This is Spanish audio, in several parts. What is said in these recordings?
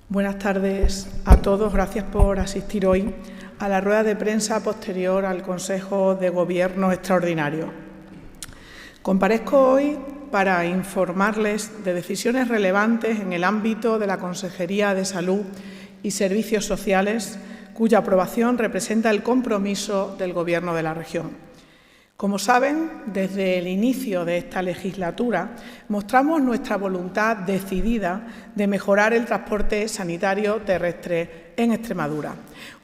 Buenas tardes a todos. Gracias por asistir hoy a la rueda de prensa posterior al Consejo de Gobierno extraordinario. Comparezco hoy para informarles de decisiones relevantes en el ámbito de la Consejería de Salud y Servicios Sociales, cuya aprobación representa el compromiso del Gobierno de la región. Como saben, desde el inicio de esta legislatura mostramos nuestra voluntad decidida de mejorar el transporte sanitario terrestre en Extremadura.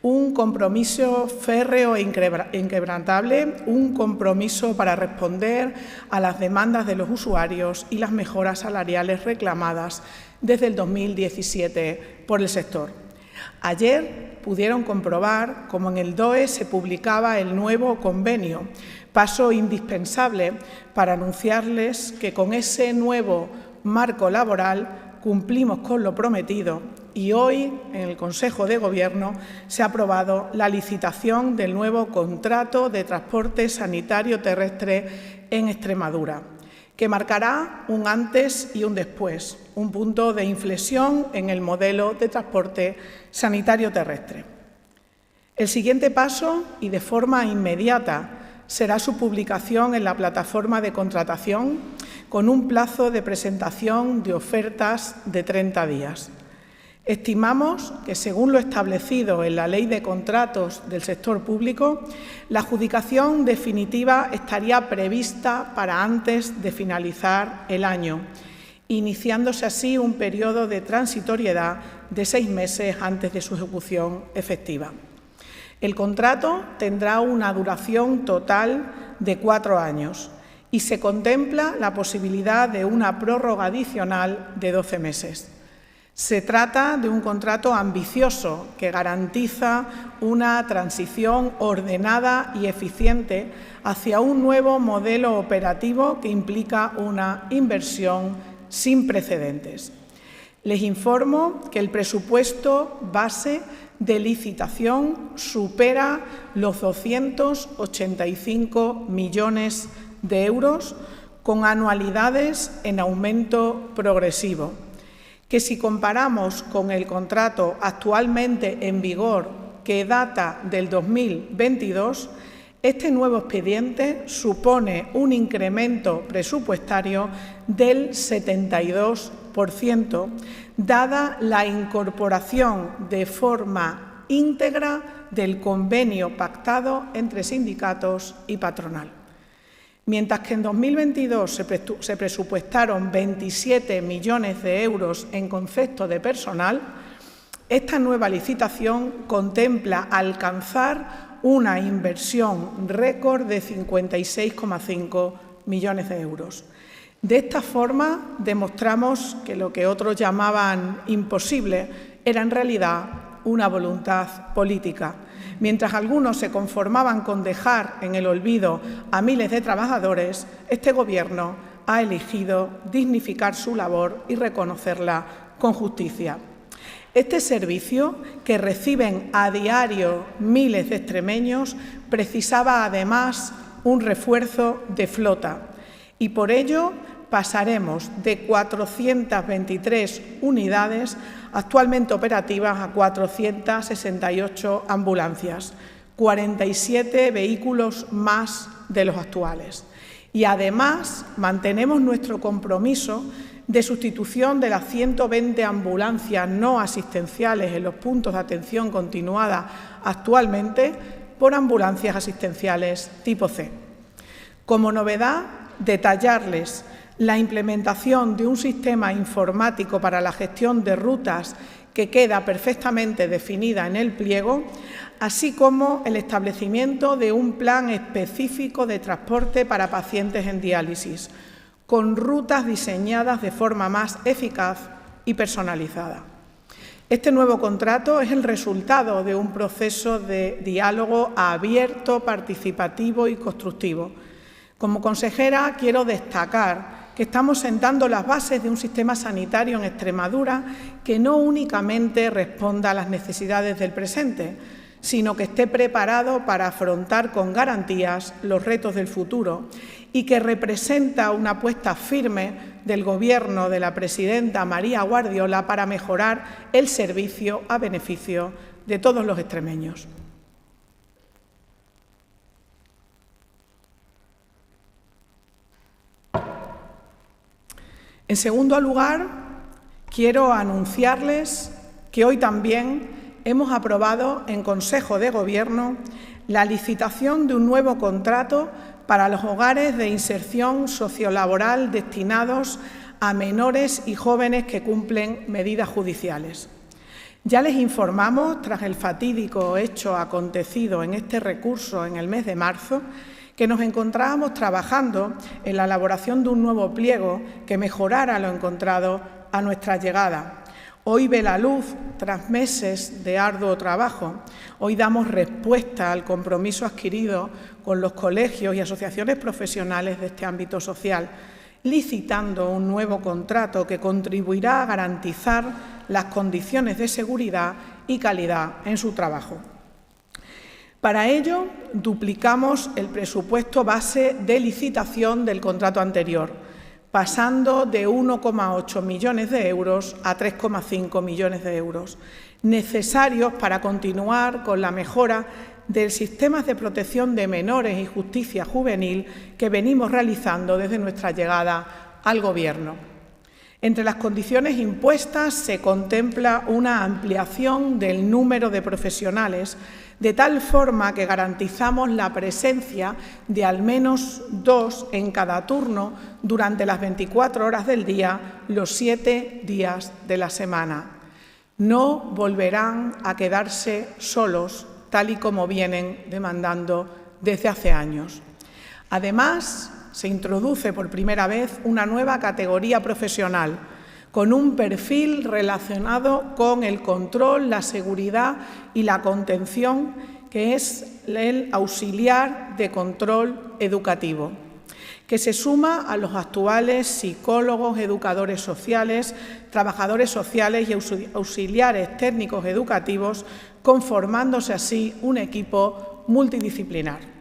Un compromiso férreo e inquebrantable, un compromiso para responder a las demandas de los usuarios y las mejoras salariales reclamadas desde el 2017 por el sector. Ayer pudieron comprobar cómo en el DOE se publicaba el nuevo convenio, paso indispensable para anunciarles que con ese nuevo marco laboral cumplimos con lo prometido y hoy en el Consejo de Gobierno se ha aprobado la licitación del nuevo contrato de transporte sanitario terrestre en Extremadura, que marcará un antes y un después, un punto de inflexión en el modelo de transporte sanitario terrestre. El siguiente paso, y de forma inmediata, será su publicación en la plataforma de contratación con un plazo de presentación de ofertas de 30 días. Estimamos que, según lo establecido en la Ley de Contratos del Sector Público, la adjudicación definitiva estaría prevista para antes de finalizar el año, iniciándose así un periodo de transitoriedad de 6 meses antes de su ejecución efectiva. El contrato tendrá una duración total de 4 años y se contempla la posibilidad de una prórroga adicional de 12 meses. Se trata de un contrato ambicioso que garantiza una transición ordenada y eficiente hacia un nuevo modelo operativo que implica una inversión sin precedentes. Les informo que el presupuesto base de licitación supera los 285 millones de euros con anualidades en aumento progresivo, que si comparamos con el contrato actualmente en vigor que data del 2022, este nuevo expediente supone un incremento presupuestario del 72%, dada la incorporación de forma íntegra del convenio pactado entre sindicatos y patronal. Mientras que en 2022 se presupuestaron 27 millones de euros en concepto de personal, esta nueva licitación contempla alcanzar una inversión récord de 56,5 millones de euros. De esta forma, demostramos que lo que otros llamaban imposible era en realidad una voluntad política. Mientras algunos se conformaban con dejar en el olvido a miles de trabajadores, este Gobierno ha elegido dignificar su labor y reconocerla con justicia. Este servicio, que reciben a diario miles de extremeños, precisaba además un refuerzo de flota y por ello pasaremos de 423 unidades actualmente operativas a 468 ambulancias, 47 vehículos más de los actuales. Y además mantenemos nuestro compromiso de sustitución de las 120 ambulancias no asistenciales en los puntos de atención continuada actualmente por ambulancias asistenciales tipo C. Como novedad, detallarles la implementación de un sistema informático para la gestión de rutas que queda perfectamente definida en el pliego, así como el establecimiento de un plan específico de transporte para pacientes en diálisis, con rutas diseñadas de forma más eficaz y personalizada. Este nuevo contrato es el resultado de un proceso de diálogo abierto, participativo y constructivo. Como consejera, quiero destacar que estamos sentando las bases de un sistema sanitario en Extremadura que no únicamente responda a las necesidades del presente, sino que esté preparado para afrontar con garantías los retos del futuro y que representa una apuesta firme del Gobierno de la presidenta María Guardiola para mejorar el servicio a beneficio de todos los extremeños. En segundo lugar, quiero anunciarles que hoy también hemos aprobado en Consejo de Gobierno la licitación de un nuevo contrato para los hogares de inserción sociolaboral destinados a menores y jóvenes que cumplen medidas judiciales. Ya les informamos, tras el fatídico hecho acontecido en este recurso en el mes de marzo, que nos encontrábamos trabajando en la elaboración de un nuevo pliego que mejorara lo encontrado a nuestra llegada. Hoy ve la luz, tras meses de arduo trabajo. Hoy damos respuesta al compromiso adquirido con los colegios y asociaciones profesionales de este ámbito social, licitando un nuevo contrato que contribuirá a garantizar las condiciones de seguridad y calidad en su trabajo. Para ello, duplicamos el presupuesto base de licitación del contrato anterior, pasando de 1,8 millones de euros a 3,5 millones de euros, necesarios para continuar con la mejora del sistema de protección de menores y justicia juvenil que venimos realizando desde nuestra llegada al Gobierno. Entre las condiciones impuestas se contempla una ampliación del número de profesionales, de tal forma que garantizamos la presencia de al menos 2 en cada turno durante las 24 horas del día, los 7 días de la semana. No volverán a quedarse solos, tal y como vienen demandando desde hace años. Además, se introduce por primera vez una nueva categoría profesional, con un perfil relacionado con el control, la seguridad y la contención, que es el auxiliar de control educativo, que se suma a los actuales psicólogos, educadores sociales, trabajadores sociales y auxiliares técnicos educativos, conformándose así un equipo multidisciplinar.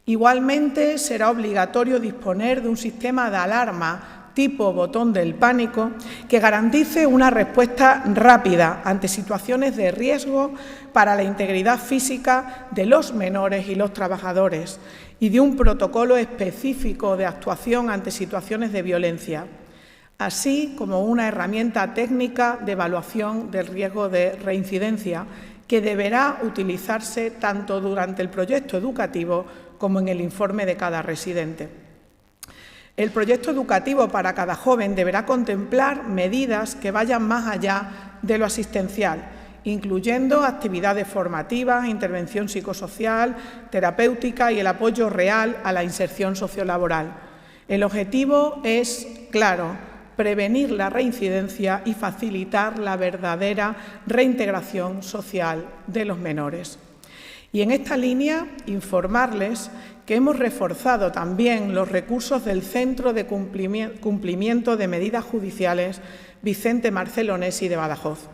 Igualmente, será obligatorio disponer de un sistema de alarma tipo botón del pánico que garantice una respuesta rápida ante situaciones de riesgo para la integridad física de los menores y los trabajadores y de un protocolo específico de actuación ante situaciones de violencia, así como una herramienta técnica de evaluación del riesgo de reincidencia que deberá utilizarse tanto durante el proyecto educativo como en el informe de cada residente. El proyecto educativo para cada joven deberá contemplar medidas que vayan más allá de lo asistencial, incluyendo actividades formativas, intervención psicosocial, terapéutica y el apoyo real a la inserción sociolaboral. El objetivo es claro: prevenir la reincidencia y facilitar la verdadera reintegración social de los menores. Y en esta línea, informarles que hemos reforzado también los recursos del Centro de Cumplimiento de Medidas Judiciales Vicente Marcelonesi de Badajoz,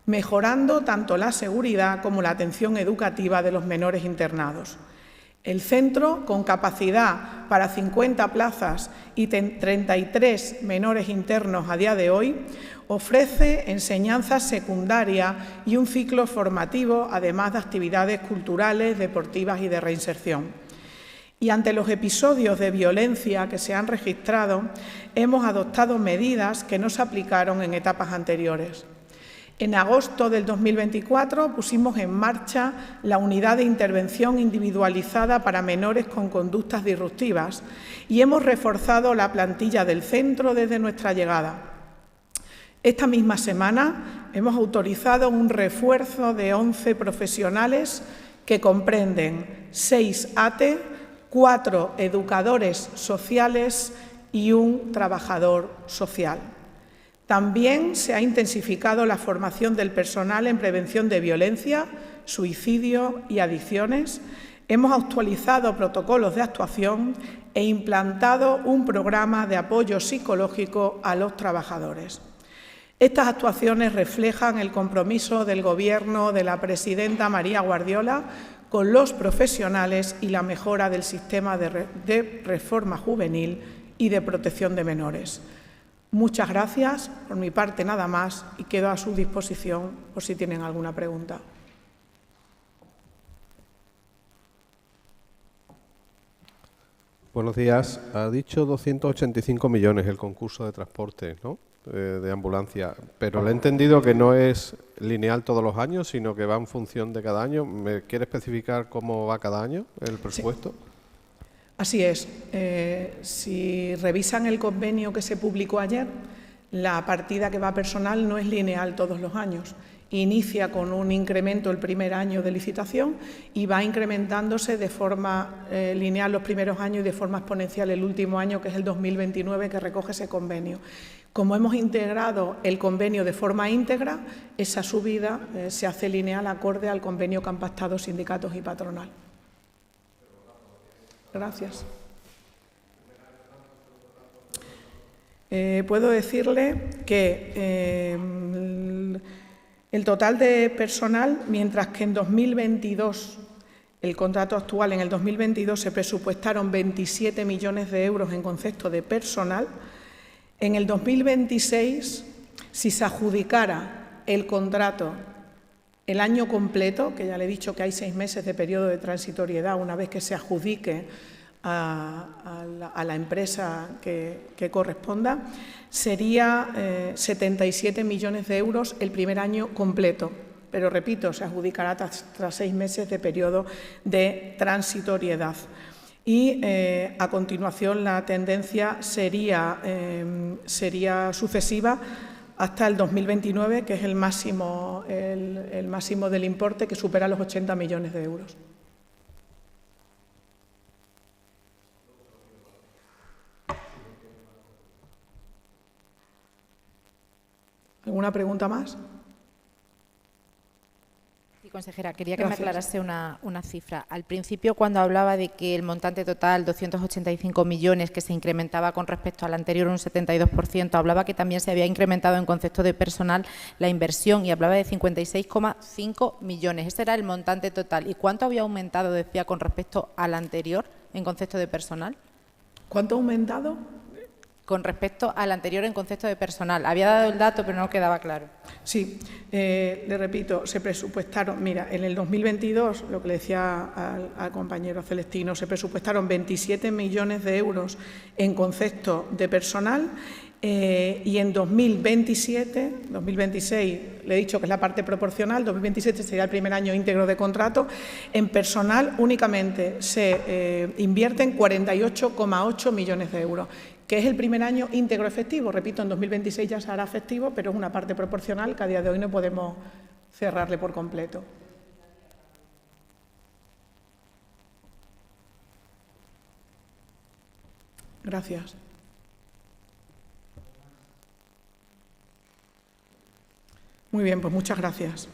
mejorando tanto la seguridad como la atención educativa de los menores internados. El centro, con capacidad para 50 plazas y 33 menores internos a día de hoy, ofrece enseñanza secundaria y un ciclo formativo, además de actividades culturales, deportivas y de reinserción. Y ante los episodios de violencia que se han registrado, hemos adoptado medidas que no se aplicaron en etapas anteriores. En agosto del 2024 pusimos en marcha la unidad de intervención individualizada para menores con conductas disruptivas y hemos reforzado la plantilla del centro desde nuestra llegada. Esta misma semana hemos autorizado un refuerzo de 11 profesionales que comprenden 6 ATE, 4 educadores sociales y un trabajador social. También se ha intensificado la formación del personal en prevención de violencia, suicidio y adicciones. Hemos actualizado protocolos de actuación e implantado un programa de apoyo psicológico a los trabajadores. Estas actuaciones reflejan el compromiso del Gobierno de la presidenta María Guardiola con los profesionales y la mejora del sistema de reforma juvenil y de protección de menores. Muchas gracias. Por mi parte, nada más, y quedo a su disposición por si tienen alguna pregunta. Buenos días. Ha dicho 285 millones el concurso de transporte, ¿no? De ambulancia, pero le he entendido que no es lineal todos los años, sino que va en función de cada año. ¿Me quiere especificar cómo va cada año el presupuesto? Sí. Así es. Si revisan el convenio que se publicó ayer, la partida que va a personal no es lineal todos los años. Inicia con un incremento el primer año de licitación y va incrementándose de forma lineal los primeros años y de forma exponencial el último año, que es el 2029, que recoge ese convenio. Como hemos integrado el convenio de forma íntegra, esa subida se hace lineal acorde al convenio que han pactado sindicatos y patronal. Gracias. Puedo decirle que el total de personal, mientras que en 2022, el contrato actual, en el 2022 se presupuestaron 27 millones de euros en concepto de personal, en el 2026, si se adjudicara el contrato el año completo, que ya le he dicho que hay 6 meses de periodo de transitoriedad, una vez que se adjudique a la empresa que corresponda, sería 77 millones de euros el primer año completo. Pero, repito, se adjudicará tras 6 meses de periodo de transitoriedad. Y, a continuación, la tendencia sería sucesiva hasta el 2029, que es el máximo del importe, que supera los 80 millones de euros. ¿Alguna pregunta más? Sí, consejera, quería que me aclarase una cifra. Al principio, cuando hablaba de que el montante total, 285 millones, que se incrementaba con respecto al anterior un 72%, hablaba que también se había incrementado en concepto de personal la inversión y hablaba de 56,5 millones. Ese era el montante total. ¿Y cuánto había aumentado, decía, con respecto al anterior en concepto de personal? ¿Cuánto ha aumentado? Con respecto al anterior en concepto de personal. Había dado el dato, pero no quedaba claro. Sí, le repito, se presupuestaron, mira, en el 2022, lo que le decía al compañero Celestino, se presupuestaron 27 millones de euros en concepto de personal y en 2026, le he dicho que es la parte proporcional, 2027 sería el primer año íntegro de contrato, en personal únicamente se invierten 48,8 millones de euros, que es el primer año íntegro efectivo. Repito, en 2026 ya se hará efectivo, pero es una parte proporcional que a día de hoy no podemos cerrarle por completo. Gracias. Muy bien, pues muchas gracias.